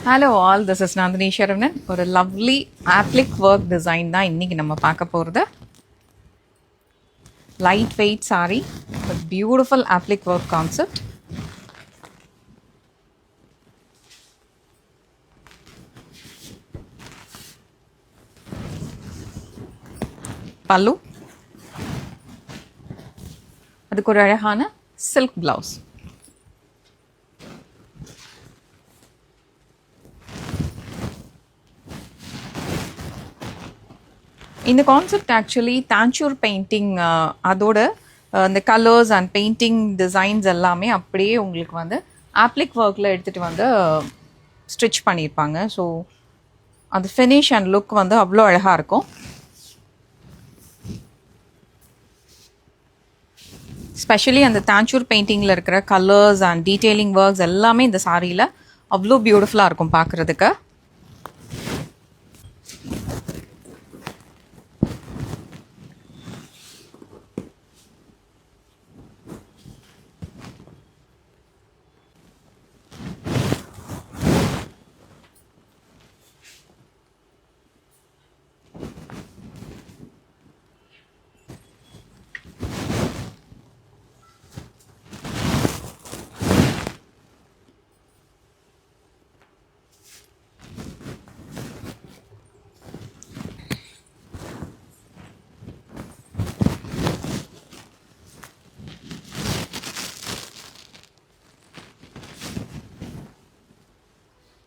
Hello all, this is Nandini Saravanan. ஒரு lovely oblique work design தான் இன்றைக்கி நம்ம பார்க்க போகிறது. Light weight sari with beautiful oblique work concept. பல்லு, அதுக்கு ஒரு அழகான சில்க் பிளவுஸ். இந்த கான்செப்ட் ஆக்சுவலி தாஞ்சூர் பெயிண்டிங், அதோட இந்த கலர்ஸ் அண்ட் பெயிண்டிங் டிசைன்ஸ் எல்லாமே அப்படியே உங்களுக்கு வந்து ஆப்ளிக் ஒர்க்கில் எடுத்துகிட்டு வந்து ஸ்டிச் பண்ணியிருப்பாங்க. ஸோ அந்த ஃபினிஷ் அண்ட் லுக் வந்து அவ்வளோ அழகாக இருக்கும். ஸ்பெஷலி அந்த தாஞ்சூர் பெயிண்டிங்கில் இருக்கிற கலர்ஸ் அண்ட் டீட்டெயிலிங் ஒர்க்ஸ் எல்லாமே இந்த சாரியில் அவ்வளோ பியூட்டிஃபுல்லாக இருக்கும் பார்க்குறதுக்கு.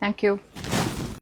Thank you.